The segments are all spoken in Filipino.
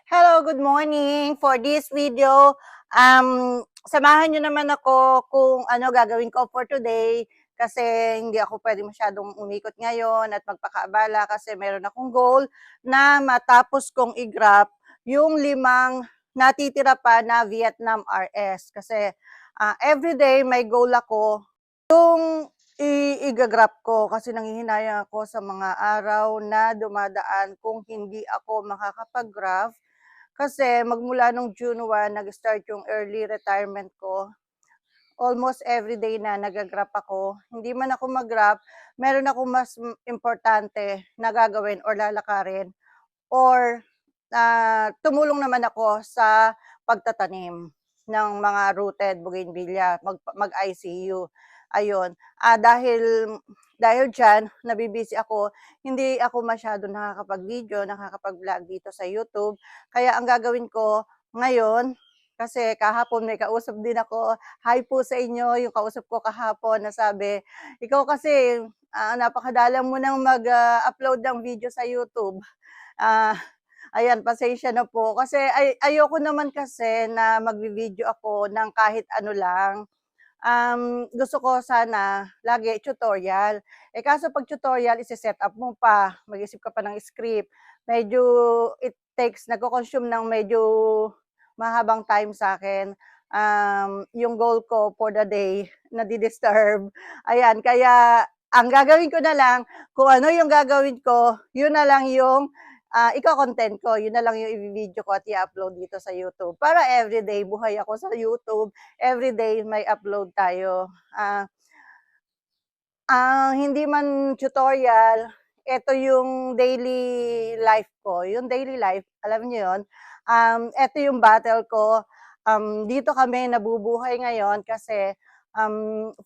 Hello, good morning. For this video, samahan nyo naman ako kung ano gagawin ko for today kasi hindi ako pwede masyadong umikot ngayon at magpakaabala kasi meron akong goal na matapos kong i-grab yung 5 natitira pa na Vietnam RS. Kasi everyday may goal ako yung i-grab ko kasi nanghihinayang ako sa mga araw na dumadaan kung hindi ako makakapag-grab kasi magmula nung June 1 nag-start yung early retirement ko. Almost everyday na nag-grab ako. Hindi man ako mag-grab, meron akong mas importante na gagawin or lalakarin or tumulong naman ako sa pagtatanim ng mga rooted bougainvillea, mag-ICU. Ayun. Dahil diyan, nabibisi ako, hindi ako masyado nakakapag-video, nakakapag-vlog dito sa YouTube. Kaya ang gagawin ko ngayon, kasi kahapon may kausap din ako. Hi po sa inyo, yung kausap ko kahapon na sabi, ikaw kasi napakadalang mo nang mag-upload ng video sa YouTube. Ah, Ayan, pasensya na po. Kasi ayoko naman kasi na magvi-video ako ng kahit ano lang. Gusto ko sana lagi tutorial. Kaso 'pag tutorial ise-set up mo pa, mag-isip ka pa ng script. Medyo it takes nagko-consume ng medyo mahabang time sa'kin. Yung goal ko for the day nadi-disturb. Ayan, kaya ang gagawin ko na lang, kung ano yung gagawin ko, yun na lang yung iko-content ko. Yun na lang yung i-vi-video ko at i-upload dito sa YouTube. Para everyday buhay ako sa YouTube, everyday may upload tayo. Hindi man tutorial, ito yung daily life ko. Yung daily life, alam niyo yun? Ito yung battle ko. Dito kami nabubuhay ngayon kasi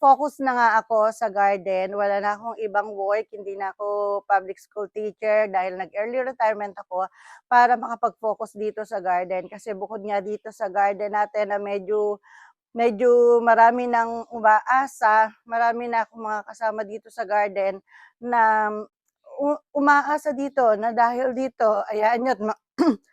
focus na nga ako sa garden. Wala na akong ibang work, hindi na ako public school teacher dahil nag-early retirement ako para makapag-focus dito sa garden. Kasi bukod nga dito sa garden natin na medyo marami ng umaasa, marami na akong mga kasama dito sa garden na umaasa dito na dahil dito, ayan nyo't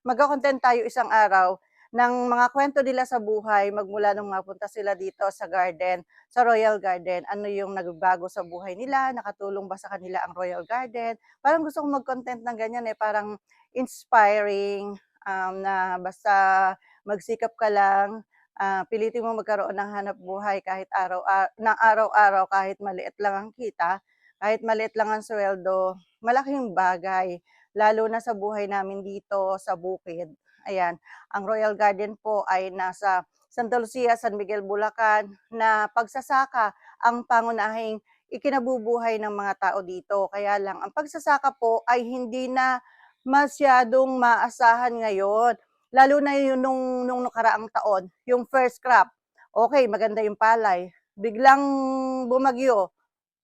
magko-content tayo isang araw ng mga kwento nila sa buhay magmula nung mapunta sila dito sa garden, sa Royal Garden. Ano yung nagbago sa buhay nila, nakatulong ba sa kanila ang Royal Garden. Parang gusto kong mag-content ng ganyan parang inspiring, na basta magsikap ka lang, pilitin mo magkaroon ng hanap buhay kahit ng araw-araw kahit maliit lang ang kita, kahit maliit lang ang sweldo, malaking bagay lalo na sa buhay namin dito sa bukid. Ayan, ang Royal Garden po ay nasa Santa Lucia, San Miguel, Bulacan na pagsasaka ang pangunahing ikinabubuhay ng mga tao dito. Kaya lang ang pagsasaka po ay hindi na masyadong maasahan ngayon. Lalo na yun nung nakaraang taon, yung first crop, okay, maganda yung palay, biglang bumagyo,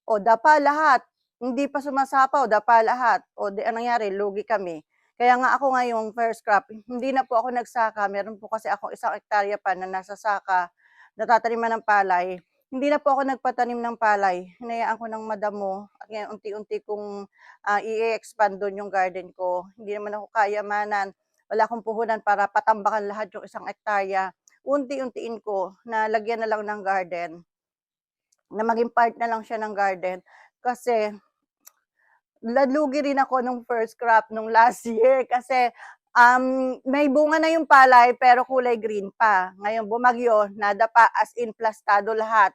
o dapa lahat, hindi pa sumasapaw, dapa lahat, o di anong nangyari, lugi kami. Kaya nga ako ngayong first crop, hindi na po ako nagsaka, meron po kasi akong 1 hektarya pa na nasa saka, natataniman ng palay. Hindi na po ako nagpatanim ng palay, hinayaan ko ng madamo at ngayon unti-unti kong i-expand doon yung garden ko. Hindi naman ako kayamanan, wala akong puhunan para patambakan lahat yung 1 hektarya. Unti-untiin ko na lagyan na lang ng garden, na maging part na lang siya ng garden. Kasi nalugi rin ako nung first crop nung last year kasi may bunga na yung palay pero kulay green pa. Ngayon bumagyo, nadapa as in plastado lahat.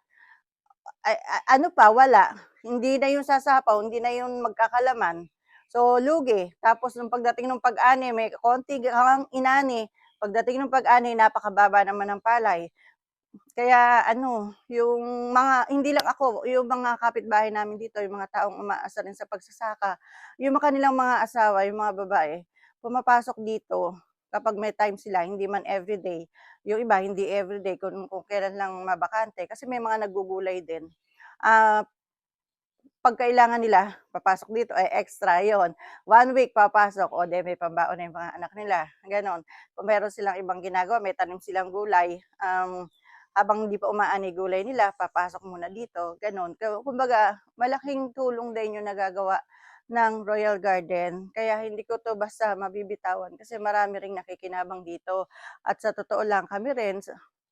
Ano pa, wala. Hindi na yung sasapaw, hindi na yung magkakalaman. So, lugi. Tapos nung pagdating ng pag-ani, may konti kang inani. Pagdating ng pag-ani, napakababa naman ng palay. Kaya ano, yung mga hindi lang ako, yung mga kapitbahay namin dito, yung mga taong umaasa rin sa pagsasaka, yung kanilang mga asawa, yung mga babae, pumapasok dito kapag may time sila, hindi man everyday. Yung iba hindi everyday kung kailan lang mabakante kasi may mga naggugulay din. Ah, 'Pag kailangan nila papasok dito, ay extra yon. 1 week papasok, o 'di may pambaon na yung mga anak nila, gano'n. Kung meron silang ibang ginagawa, may tanim silang gulay, habang hindi pa umaani gulay nila, papasok muna dito, gano'n. Kumbaga malaking tulong din yung nagagawa ng Royal Garden. Kaya hindi ko 'to basta mabibitawan kasi marami ring nakikinabang dito. At sa totoo lang kami rin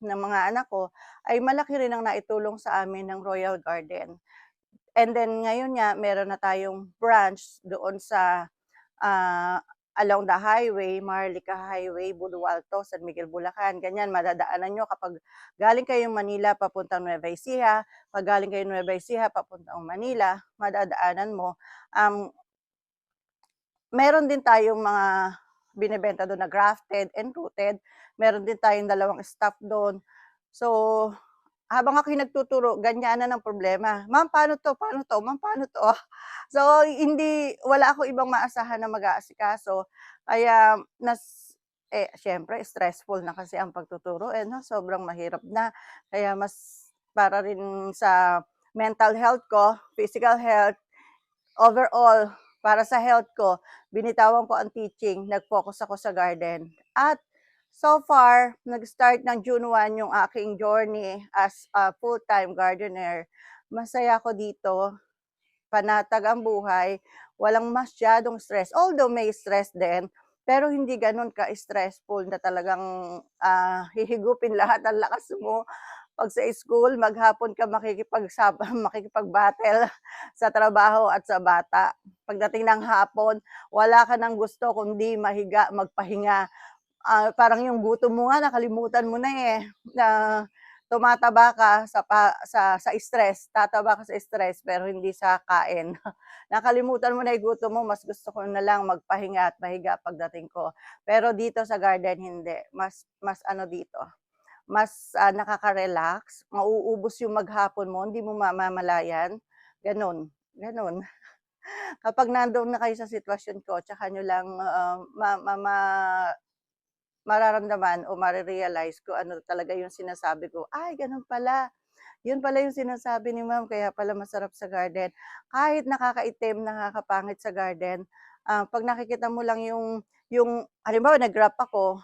ng mga anak ko ay malaki rin ang naitulong sa amin ng Royal Garden. And then ngayon nga meron na tayong branch doon sa ah, along the highway, Maharlika Highway, Bulualto, San Miguel, Bulacan, ganyan. Madadaanan nyo kapag galing kayong Manila papuntang Nueva Ecija, pag galing kayong Nueva Ecija papuntang Manila, madadaanan mo. Meron din tayong mga binebenta doon na grafted and rooted. Meron din tayong dalawang staff doon. So, habang ako'y nagtuturo, ganyanan ang problema. "Ma'am, paano 'to, paano 'to? Ma'am, paano 'to?" So, wala akong ibang maasahan na mag-aasikaso kaya siyempre stressful na kasi ang pagtuturo, eh, 'no, sobrang mahirap na. Kaya mas para rin sa mental health ko, physical health, overall, para sa health ko, binitawan ko ang teaching, nag-focus ako sa garden. At so far, nag-start ng June 1 yung aking journey as a full-time gardener. Masaya ako dito, panatag ang buhay, walang masyadong stress. Although may stress din, pero hindi gano'n ka-stressful na talagang hihigupin lahat ng lakas mo. Pag sa school, maghapon ka makikipag-battle sa trabaho at sa bata. Pagdating ng hapon, wala ka ng gusto kundi mahiga, magpahinga. Parang yung gutom mo nga nakalimutan mo na, eh, na tumataba ka sa stress, tataba ka sa stress pero hindi sa kain. Nakalimutan mo na yung gutom mo, mas gusto ko na lang magpahinga at mahiga pagdating ko. Pero dito sa garden hindi, mas mas ano dito, mas, nakaka-relax, mauubos yung maghapon mo, hindi mo mamamalayan, gano'n, gano'n. Kapag nandoon na kayo sa sitwasyon ko tsaka niyo lang, ma ma ma mararamdaman o mare-realize kung ano talaga yung sinasabi ko, "Ay gano'n pala, yun pala yung sinasabi ni ma'am kaya pala masarap sa garden." Kahit nakakaitim, nakakapangit sa garden, 'pag nakikita mo lang yung halimbawa nag-grap ako,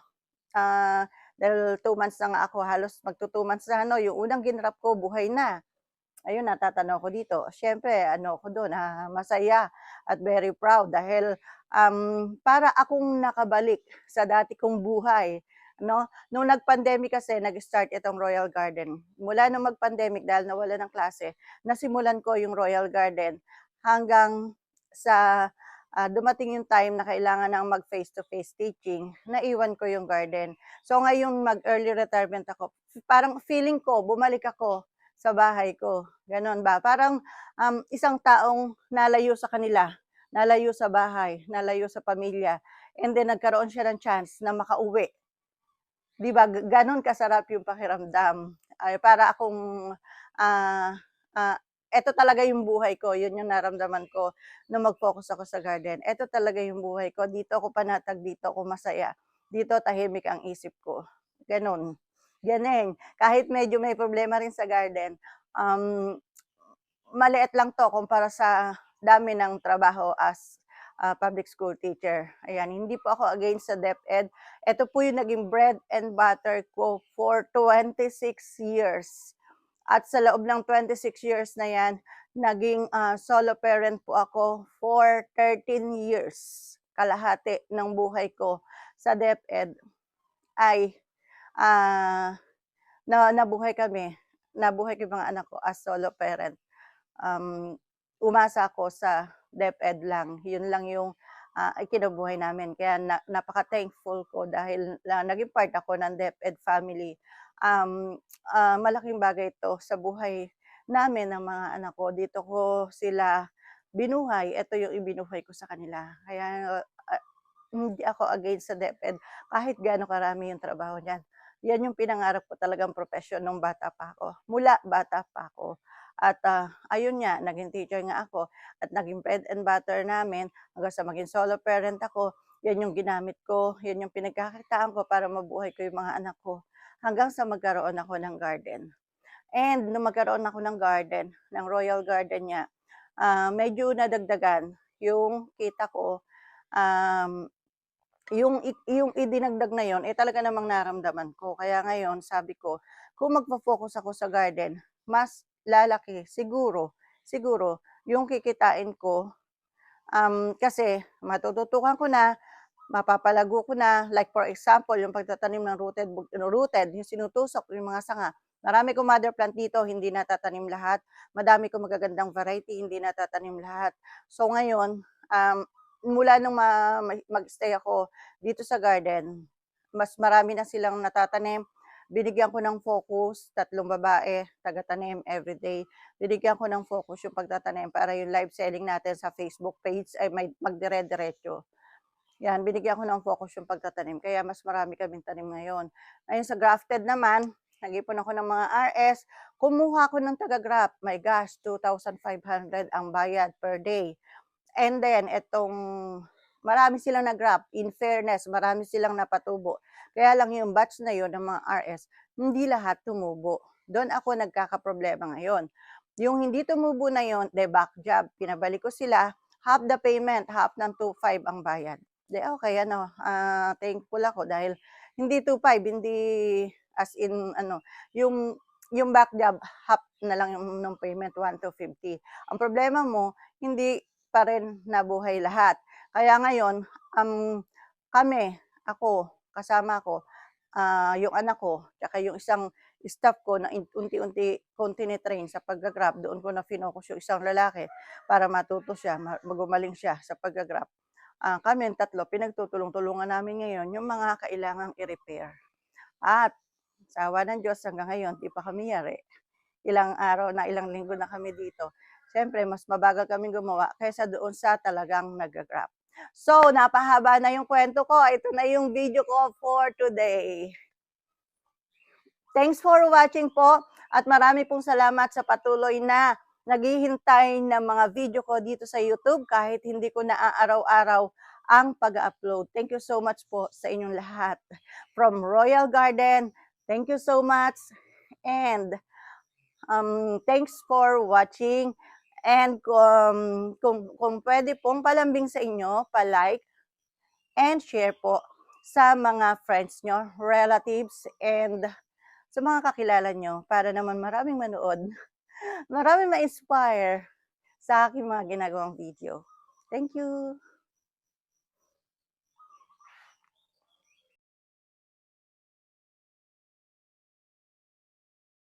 dahil 2 months na nga ako, halos magtu-2 months na ano, yung unang ginrap ko buhay na. Ayun, natatanaw ko dito. Siyempre ano ko dun, masaya at very proud dahil, para akong nakabalik sa dati kong buhay, 'no. Nung nag-pandemic kasi nag-start itong Royal Garden. Mula nung mag-pandemic dahil nawalan ng klase, nasimulan ko yung Royal Garden hanggang sa, dumating yung time na kailangan ng mag face-to-face teaching, naiwan ko yung garden. So ngayong mag-early retirement ako, parang feeling ko bumalik ako sa bahay ko, gano'n ba. Parang, isang taong nalayo sa kanila, nalayo sa bahay, nalayo sa pamilya, and then nagkaroon siya ng chance na makauwi. 'Di ba, gano'n kasarap yung pakiramdam. Ay para akong, ah, eto talaga yung buhay ko, yun yung naramdaman ko nung mag-focus ako sa garden. Eto talaga yung buhay ko, dito ako panatag, dito ako masaya, dito tahimik ang isip ko, gano'n. Ganon, kahit medyo may problema rin sa garden, um, maliit lang 'to kumpara sa dami ng trabaho as, public school teacher. Ayan, hindi po ako against sa DepEd. Ito po yung naging bread and butter ko for 26 years. At sa loob ng 26 years na 'yan, naging, solo parent po ako for 13 years. Kalahati ng buhay ko sa DepEd ay, ah nabuhay ko yung mga anak ko as solo parent. Umasa ako sa DepEd lang, yun lang yung, ikinabuhay namin kaya napaka-thankful ko dahil naging part ako ng DepEd family. Malaking bagay 'to sa buhay namin ng mga anak ko, dito ko sila binuhay, eto yung ibinuhay ko sa kanila. Kaya, hindi ako against sa DepEd kahit gaano karami yung trabaho niyan. Yan yung pinangarap ko talagang propesyon nung bata pa ako, mula bata pa ako. At, ayun nga, naging teacher nga ako at naging bread and butter namin hanggang sa maging solo parent ako. Yan yung ginamit ko, yan yung pinagkakakitaan ko para mabuhay ko yung mga anak ko hanggang sa magkaroon ako ng garden. And nung magkaroon ako ng garden, ng royal garden niya, medyo nadagdagan yung kita ko. Um, yung idinagdag na yun, talaga namang naramdaman ko. Kaya ngayon sabi ko, kung magfo-focus ako sa garden, mas lalaki siguro, siguro yung kikitain ko Kasi matututukan ko na, mapapalago ko na, like for example, yung pagtatanim ng rooted, yung sinutusok yung mga sanga. Marami kong mother plant dito, hindi natatanim lahat. Madami kong magagandang variety, hindi natatanim lahat. So ngayon, mula nung mag-stay ako dito sa garden, mas marami na silang natatanim. Binigyan ko ng focus, 3 babae, taga-tanim everyday. Binigyan ko ng focus yung pagtatanim para yung live selling natin sa Facebook page ay magdire-diretso. Yan, binigyan ko ng focus yung pagtatanim kaya mas marami kaming tanim ngayon. Ayun sa grafted naman, nag-ipon ako ng mga RS, kumuha ako ng taga-graft. My gosh, 2,500 ang bayad per day. And then itong marami silang nag-graft, in fairness, marami silang napatubo. Kaya lang yung batch na yun ng mga RS, hindi lahat tumubo. Doon ako nagkakaproblema ngayon. Yung hindi tumubo na yun, de back job, pinabalik ko sila, half the payment, half ng 2,500 ang bayad. De okay, ano, thankful ako dahil hindi 2,500, hindi as in ano, yung back job, half na lang yung ng payment, 1,250. Ang problema mo, hindi pa rin nabuhay lahat. Kaya ngayon, kami, ako, kasama ko, yung anak ko, tsaka yung isang staff ko na unti-unti kong tini-train sa pagga-grab, doon ko na finocus yung isang lalaki para matuto siya, gumaling siya sa pagga-grab. Kaming 3 pinagtutulong-tulungan namin ngayon yung mga kailangang i-repair. At sa awa ng Diyos hanggang ngayon 'di pa kami yari. Ilang araw na, ilang linggo na kami dito. Siyempre mas mabagal kaming gumawa kaysa doon sa talagang nagga-grab. So, napahaba na yung kwento ko. Ito na yung video ko for today. Thanks for watching po at marami pong salamat sa patuloy na naghihintay ng mga video ko dito sa YouTube kahit hindi ko naaaraw-araw ang pag-upload. Thank you so much po sa inyong lahat. From Royal Garden, thank you so much and thanks for watching. And kung pwede pong palambing sa inyo, pa-like and share po sa mga friends nyo, relatives, and sa mga kakilala nyo para naman maraming manood, maraming ma-inspire sa aking mga ginagawang video. Thank you!